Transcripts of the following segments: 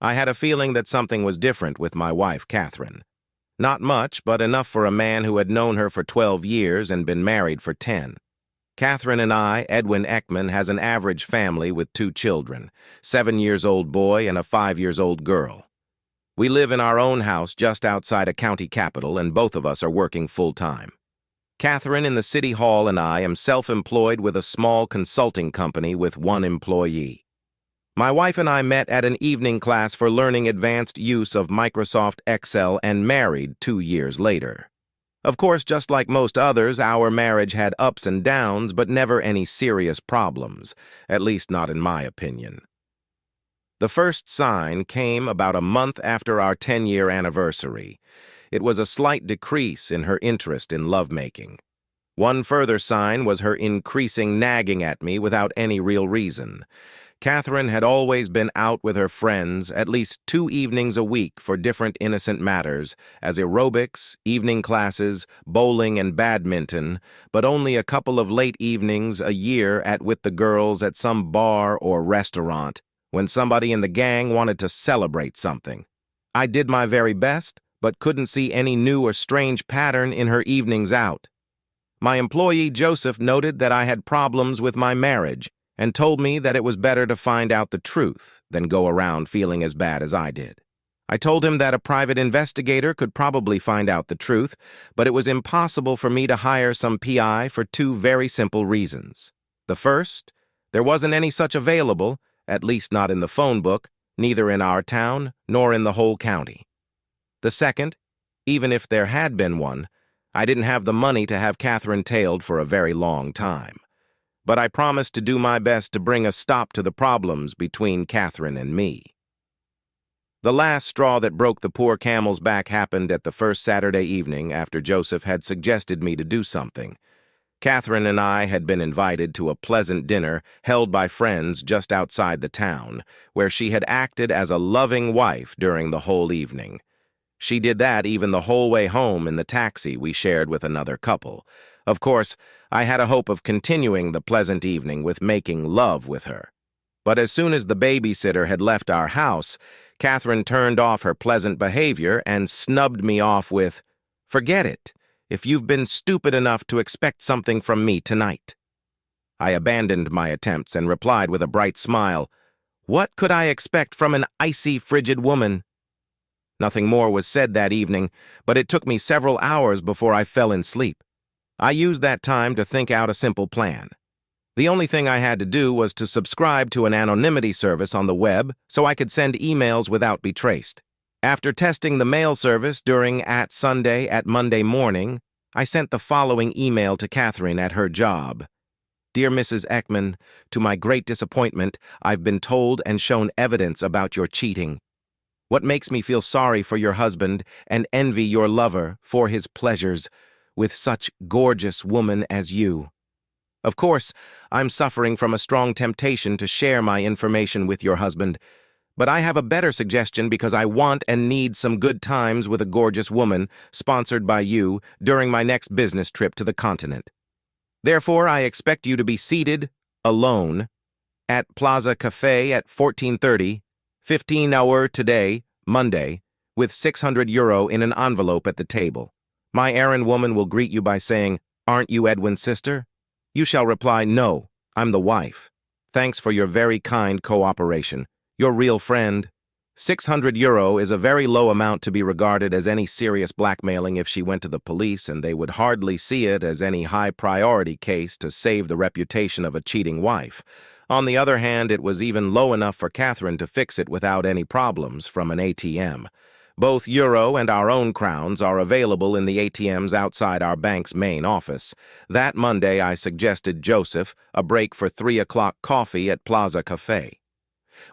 I had a feeling that something was different with my wife, Catherine. Not much, but enough for a man who had known her for 12 years and been married for 10. Catherine and I, Edwin Ekman, has an average family with 2 children, 7-year-old boy and a 5-year-old girl. We live in our own house just outside a county capital, and both of us are working full-time. Catherine in the city hall and I am self-employed with a small consulting company with 1 employee. My wife and I met at an evening class for learning advanced use of Microsoft Excel and married 2 years later. Of course, just like most others, our marriage had ups and downs, but never any serious problems, at least not in my opinion. The first sign came about a month after our 10-year anniversary. It was a slight decrease in her interest in lovemaking. One further sign was her increasing nagging at me without any real reason. Catherine had always been out with her friends at least 2 evenings a week for different innocent matters, as aerobics, evening classes, bowling, and badminton, but only a couple of late evenings a year with the girls at some bar or restaurant when somebody in the gang wanted to celebrate something. I did my very best, but couldn't see any new or strange pattern in her evenings out. My employee Joseph noted that I had problems with my marriage and told me that it was better to find out the truth than go around feeling as bad as I did. I told him that a private investigator could probably find out the truth, but it was impossible for me to hire some PI for 2 very simple reasons. The first, there wasn't any such available, at least not in the phone book, neither in our town nor in the whole county. The second, even if there had been one, I didn't have the money to have Catherine tailed for a very long time. But I promised to do my best to bring a stop to the problems between Catherine and me. The last straw that broke the poor camel's back happened at the first Saturday evening after Joseph had suggested me to do something. Catherine and I had been invited to a pleasant dinner held by friends just outside the town, where she had acted as a loving wife during the whole evening. She did that even the whole way home in the taxi we shared with another couple. Of course, I had a hope of continuing the pleasant evening with making love with her. But as soon as the babysitter had left our house, Catherine turned off her pleasant behavior and snubbed me off with, "Forget it, if you've been stupid enough to expect something from me tonight." I abandoned my attempts and replied with a bright smile, "What could I expect from an icy, frigid woman?" Nothing more was said that evening, but it took me several hours before I fell in sleep. I used that time to think out a simple plan. The only thing I had to do was to subscribe to an anonymity service on the web so I could send emails without being traced. After testing the mail service during Sunday at Monday morning, I sent the following email to Catherine at her job. "Dear Mrs. Ekman, to my great disappointment, I've been told and shown evidence about your cheating. What makes me feel sorry for your husband and envy your lover for his pleasures with such gorgeous woman as you. Of course, I'm suffering from a strong temptation to share my information with your husband, but I have a better suggestion because I want and need some good times with a gorgeous woman, sponsored by you, during my next business trip to the continent. Therefore, I expect you to be seated, alone, at Plaza Cafe at 14:30, 15 hour today, Monday, with €600 in an envelope at the table. My errand woman will greet you by saying, 'Aren't you Edwin's sister?' You shall reply, 'No, I'm the wife. Thanks for your very kind cooperation. Your real friend.' €600 is a very low amount to be regarded as any serious blackmailing if she went to the police, and they would hardly see it as any high-priority case to save the reputation of a cheating wife. On the other hand, it was even low enough for Catherine to fix it without any problems from an ATM. Both euro and our own crowns are available in the ATMs outside our bank's main office. That Monday, I suggested Joseph a break for 3 o'clock coffee at Plaza Cafe.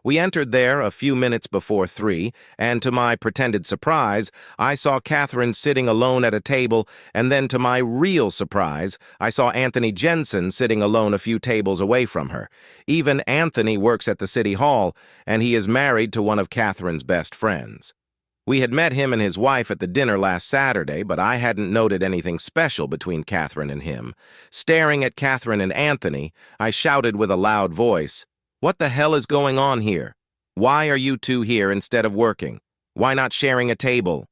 We entered there a few minutes before 3, and to my pretended surprise, I saw Catherine sitting alone at a table, and then to my real surprise, I saw Anthony Jensen sitting alone a few tables away from her. Even Anthony works at the city hall, and he is married to one of Catherine's best friends. We had met him and his wife at the dinner last Saturday, but I hadn't noted anything special between Catherine and him. Staring at Catherine and Anthony, I shouted with a loud voice, "What the hell is going on here?" Why are you two here instead of working? Why not sharing a table?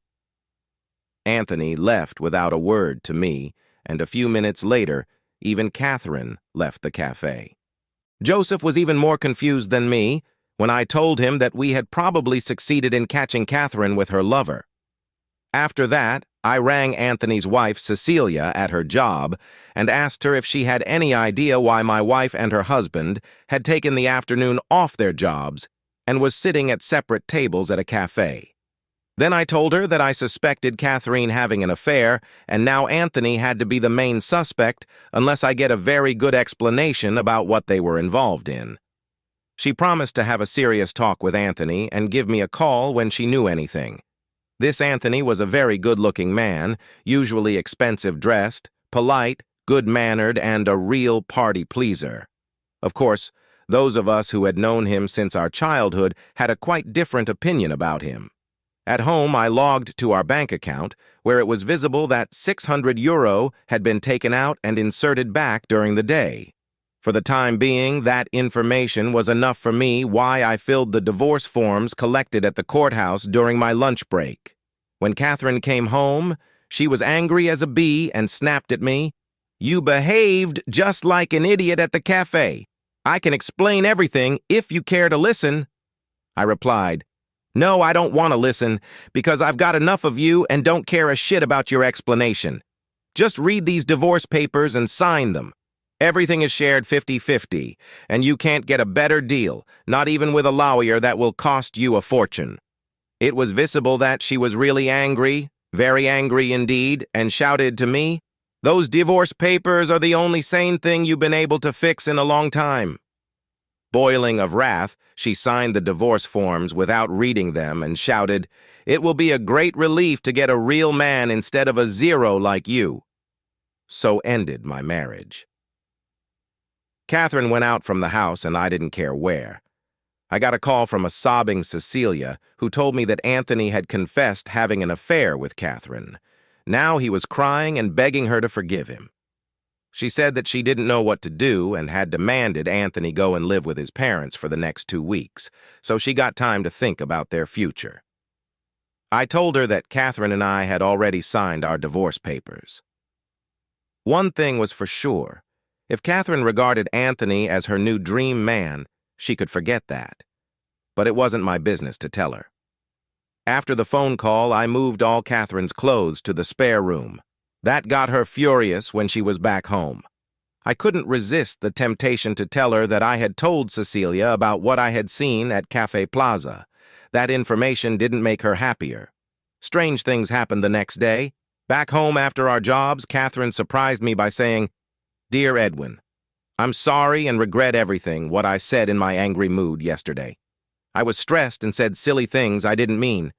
Anthony left without a word to me, and a few minutes later, even Catherine left the cafe. Joseph was even more confused than me when I told him that we had probably succeeded in catching Catherine with her lover. After that, I rang Anthony's wife, Cecilia, at her job and asked her if she had any idea why my wife and her husband had taken the afternoon off their jobs and was sitting at separate tables at a cafe. Then I told her that I suspected Catherine having an affair, and now Anthony had to be the main suspect unless I get a very good explanation about what they were involved in. She promised to have a serious talk with Anthony and give me a call when she knew anything. This Anthony was a very good-looking man, usually expensive dressed, polite, good-mannered, and a real party pleaser. Of course, those of us who had known him since our childhood had a quite different opinion about him. At home, I logged to our bank account, where it was visible that €600 had been taken out and inserted back during the day. For the time being, that information was enough for me why I filled the divorce forms collected at the courthouse during my lunch break. When Catherine came home, she was angry as a bee and snapped at me, "You behaved just like an idiot at the cafe. I can explain everything if you care to listen." I replied, "No, I don't want to listen, because I've got enough of you and don't care a shit about your explanation. Just read these divorce papers and sign them. Everything is shared 50-50, and you can't get a better deal, not even with a lawyer that will cost you a fortune." It was visible that she was really angry, very angry indeed, and shouted to me, "Those divorce papers are the only sane thing you've been able to fix in a long time." Boiling of wrath, she signed the divorce forms without reading them and shouted, "It will be a great relief to get a real man instead of a zero like you." So ended my marriage. Catherine went out from the house and I didn't care where. I got a call from a sobbing Cecilia who told me that Anthony had confessed having an affair with Catherine. Now he was crying and begging her to forgive him. She said that she didn't know what to do and had demanded Anthony go and live with his parents for the next 2 weeks, so she got time to think about their future. I told her that Catherine and I had already signed our divorce papers. One thing was for sure. If Catherine regarded Anthony as her new dream man, she could forget that. But it wasn't my business to tell her. After the phone call, I moved all Catherine's clothes to the spare room. That got her furious when she was back home. I couldn't resist the temptation to tell her that I had told Cecilia about what I had seen at Cafe Plaza. That information didn't make her happier. Strange things happened the next day. Back home after our jobs, Catherine surprised me by saying, "Dear Edwin, I'm sorry and regret everything what I said in my angry mood yesterday. I was stressed and said silly things I didn't mean.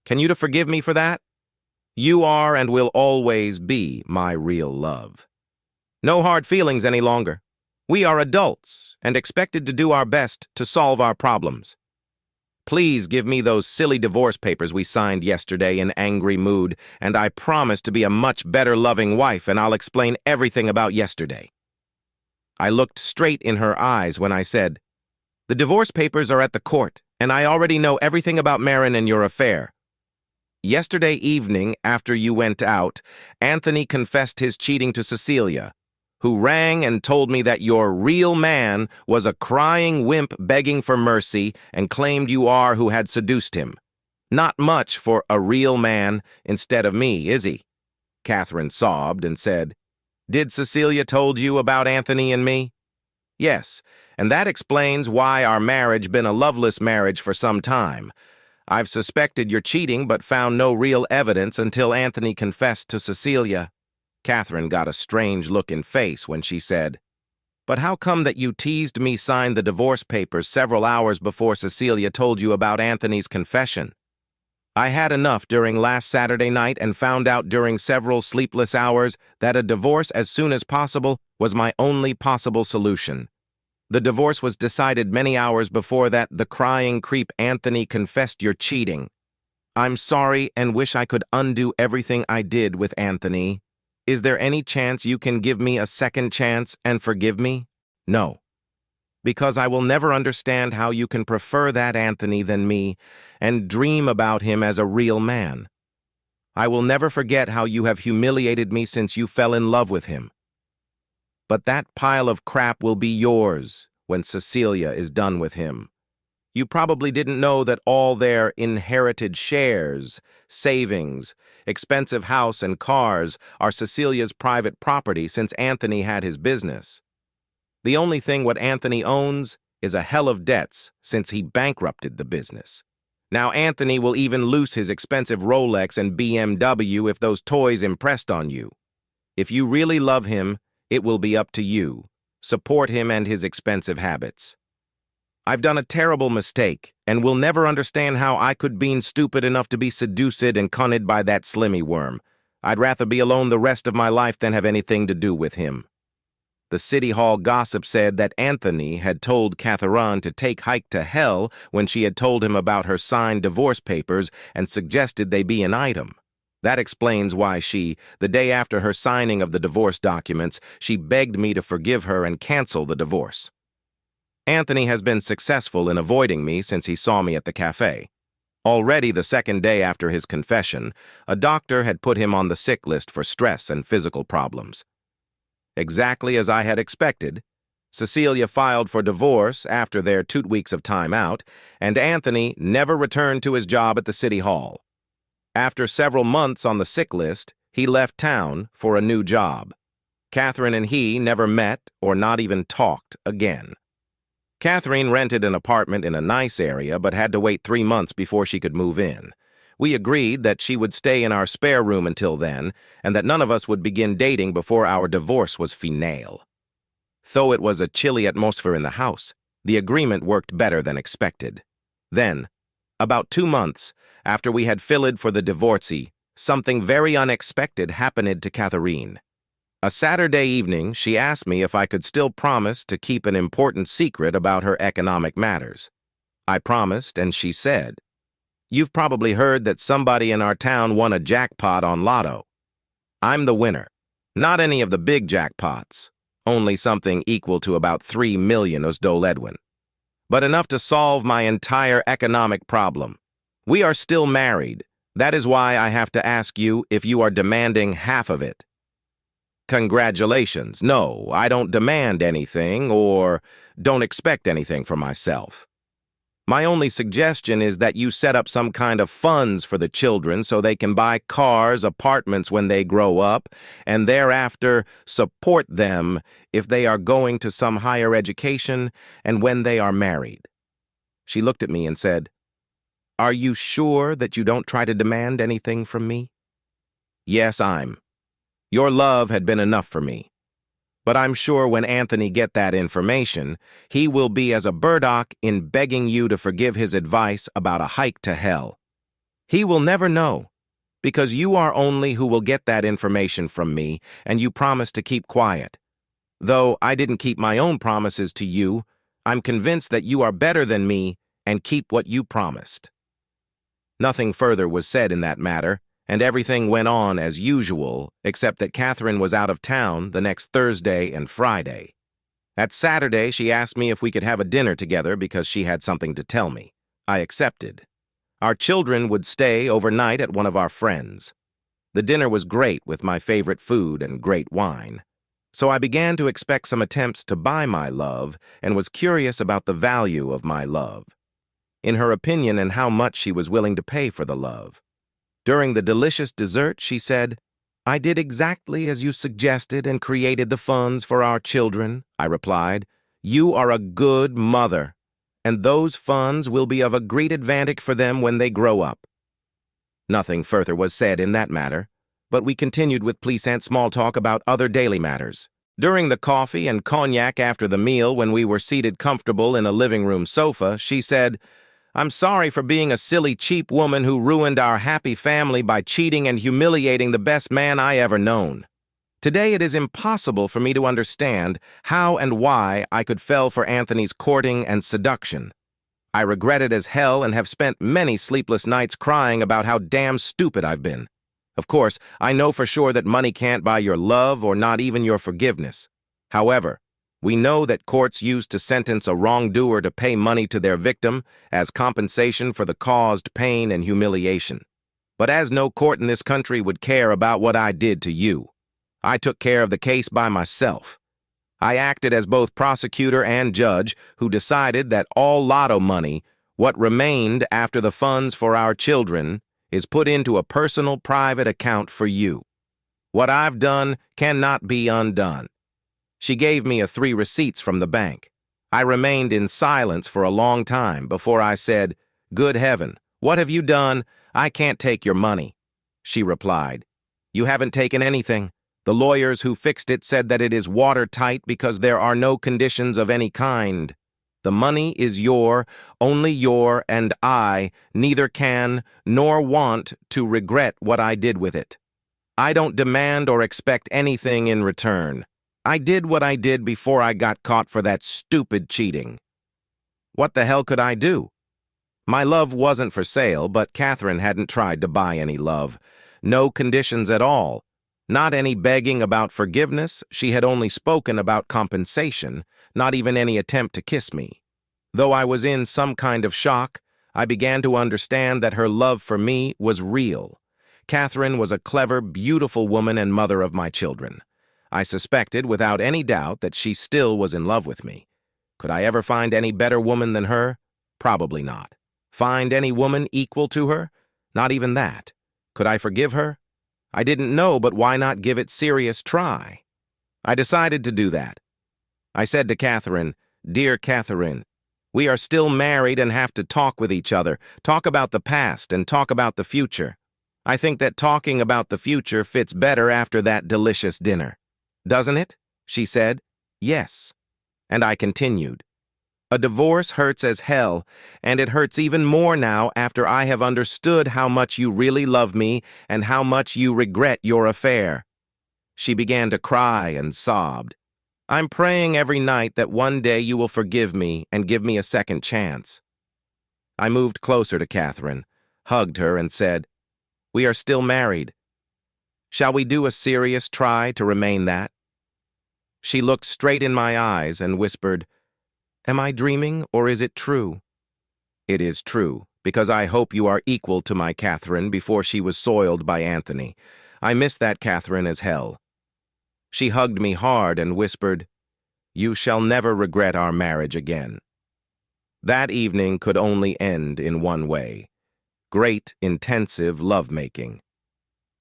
Can you forgive me for that? You are and will always be my real love. No hard feelings any longer. We are adults and expected to do our best to solve our problems. Please give me those silly divorce papers we signed yesterday in angry mood, and I promise to be a much better loving wife, and I'll explain everything about yesterday." I looked straight in her eyes when I said, "The divorce papers are at the court, and I already know everything about Marin and your affair. Yesterday evening, after you went out, Anthony confessed his cheating to Cecilia, who rang and told me that your real man was a crying wimp begging for mercy and claimed you are who had seduced him. Not much for a real man instead of me, is he?" Catherine sobbed and said, "Did Cecilia told you about Anthony and me?" "Yes, and that explains why our marriage been a loveless marriage for some time. I've suspected your cheating but found no real evidence until Anthony confessed to Cecilia." Catherine got a strange look in face when she said, "But how come that you teased me sign the divorce papers several hours before Cecilia told you about Anthony's confession? I had enough during last Saturday night and found out during several sleepless hours that a divorce as soon as possible was my only possible solution. The divorce was decided many hours before that the crying creep Anthony confessed your cheating. I'm sorry and wish I could undo everything I did with Anthony. Is there any chance you can give me a second chance and forgive me? No." because I will never understand how you can prefer that Anthony than me and dream about him as a real man. I will never forget how you have humiliated me since you fell in love with him. But that pile of crap will be yours when Cecilia is done with him. You probably didn't know that all their inherited shares, savings, expensive house and cars are Cecilia's private property since Anthony had his business. The only thing what Anthony owns is a hell of debts since he bankrupted the business. Now Anthony will even lose his expensive Rolex and BMW if those toys impressed on you. If you really love him, it will be up to you. Support him and his expensive habits. I've done a terrible mistake and will never understand how I could be stupid enough to be seduced and conned by that slimmy worm. I'd rather be alone the rest of my life than have anything to do with him. The City Hall gossip said that Anthony had told Catherine to take hike to hell when she had told him about her signed divorce papers and suggested they be an item. That explains why the day after her signing of the divorce documents, she begged me to forgive her and cancel the divorce. Anthony has been successful in avoiding me since he saw me at the cafe. Already the second day after his confession, a doctor had put him on the sick list for stress and physical problems. Exactly as I had expected, Cecilia filed for divorce after their 2 weeks of time out, and Anthony never returned to his job at the City Hall. After several months on the sick list, he left town for a new job. Catherine and he never met or not even talked again. Catherine rented an apartment in a nice area but had to wait 3 months before she could move in. We agreed that she would stay in our spare room until then, and that none of us would begin dating before our divorce was final. Though it was a chilly atmosphere in the house, the agreement worked better than expected. Then, about 2 months after we had filled for the divorcee, something very unexpected happened to Catherine. A Saturday evening, she asked me if I could still promise to keep an important secret about her economic matters. I promised, and she said, "You've probably heard that somebody in our town won a jackpot on Lotto. I'm the winner. Not any of the big jackpots, only something equal to about 3 million $, but enough to solve my entire economic problem. We are still married. That is why I have to ask you if you are demanding half of it." Congratulations. No, I don't demand anything or don't expect anything for myself. My only suggestion is that you set up some kind of funds for the children so they can buy cars, apartments when they grow up, and thereafter support them if they are going to some higher education and when they are married. She looked at me and said, "Are you sure that you don't try to demand anything from me?" Yes, Your love had been enough for me. But I'm sure when Anthony get that information, he will be as a burdock in begging you to forgive his advice about a hike to hell. He will never know, because you are only who will get that information from me, and you promised to keep quiet. Though I didn't keep my own promises to you, I'm convinced that you are better than me and keep what you promised. Nothing further was said in that matter, and everything went on as usual, except that Catherine was out of town the next Thursday and Friday. At Saturday, she asked me if we could have a dinner together because she had something to tell me. I accepted. Our children would stay overnight at one of our friends. The dinner was great with my favorite food and great wine. So I began to expect some attempts to buy my love and was curious about the value of my love, in her opinion, and how much she was willing to pay for the love. During the delicious dessert, she said, "I did exactly as you suggested and created the funds for our children," I replied. "You are a good mother, and those funds will be of a great advantage for them when they grow up." Nothing further was said in that matter, but we continued with pleasant small talk about other daily matters. During the coffee and cognac after the meal, when we were seated comfortable in a living room sofa, she said, "I'm sorry for being a silly, cheap woman who ruined our happy family by cheating and humiliating the best man I ever known. Today it is impossible for me to understand how and why I could fell for Anthony's courting and seduction. I regret it as hell and have spent many sleepless nights crying about how damn stupid I've been. Of course, I know for sure that money can't buy your love or not even your forgiveness. However, We know that courts used to sentence a wrongdoer to pay money to their victim as compensation for the caused pain and humiliation. But as no court in this country would care about what I did to you, I took care of the case by myself. I acted as both prosecutor and judge who decided that all lotto money, what remained after the funds for our children, is put into a personal private account for you. What I've done cannot be undone. She gave me 3 receipts from the bank. I remained in silence for a long time before I said, "Good heaven, what have you done? I can't take your money." She replied, "You haven't taken anything. The lawyers who fixed it said that it is watertight because there are no conditions of any kind. The money is only your, and I neither can nor want to regret what I did with it. I don't demand or expect anything in return. I did what I did before I got caught for that stupid cheating. What the hell could I do? My love wasn't for sale, but Catherine hadn't tried to buy any love. No conditions at all. Not any begging about forgiveness. She had only spoken about compensation, not even any attempt to kiss me. Though I was in some kind of shock, I began to understand that her love for me was real. Catherine was a clever, beautiful woman and mother of my children. I suspected without any doubt that she still was in love with me. Could I ever find any better woman than her? Probably not. Find any woman equal to her? Not even that. Could I forgive her? I didn't know, but why not give it serious try? I decided to do that. I said to Catherine, "Dear Catherine, we are still married and have to talk with each other, talk about the past and talk about the future. I think that talking about the future fits better after that delicious dinner. Doesn't it?" She said, "Yes." And I continued, "A divorce hurts as hell, and it hurts even more now after I have understood how much you really love me and how much you regret your affair." She began to cry and sobbed. "I'm praying every night that one day you will forgive me and give me a second chance." I moved closer to Catherine, hugged her, and said, "We are still married. Shall we do a serious try to remain that?" She looked straight in my eyes and whispered, "Am I dreaming, or is it true?" "It is true, because I hope you are equal to my Catherine before she was soiled by Anthony. I miss that Catherine as hell." She hugged me hard and whispered, "You shall never regret our marriage again." That evening could only end in one way: great, intensive lovemaking.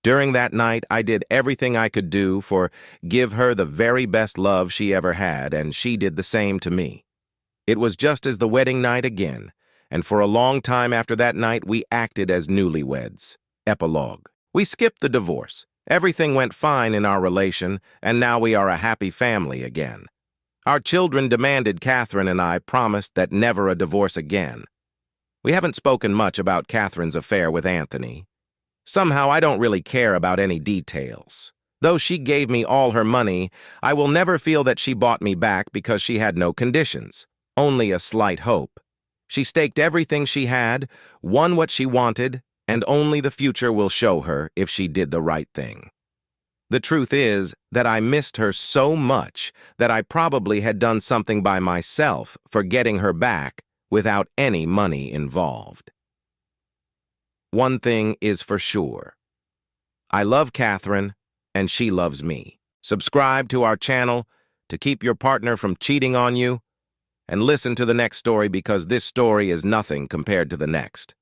During that night, I did everything I could do for give her the very best love she ever had, and she did the same to me. It was just as the wedding night again, and for a long time after that night, we acted as newlyweds. Epilogue. We skipped the divorce. Everything went fine in our relation, and now we are a happy family again. Our children demanded Catherine and I promised that never a divorce again. We haven't spoken much about Catherine's affair with Anthony. Somehow I don't really care about any details. Though she gave me all her money, I will never feel that she bought me back because she had no conditions, only a slight hope. She staked everything she had, won what she wanted, and only the future will show her if she did the right thing. The truth is that I missed her so much that I probably had done something by myself for getting her back without any money involved. One thing is for sure. I love Catherine, and she loves me. Subscribe to our channel to keep your partner from cheating on you, and listen to the next story because this story is nothing compared to the next.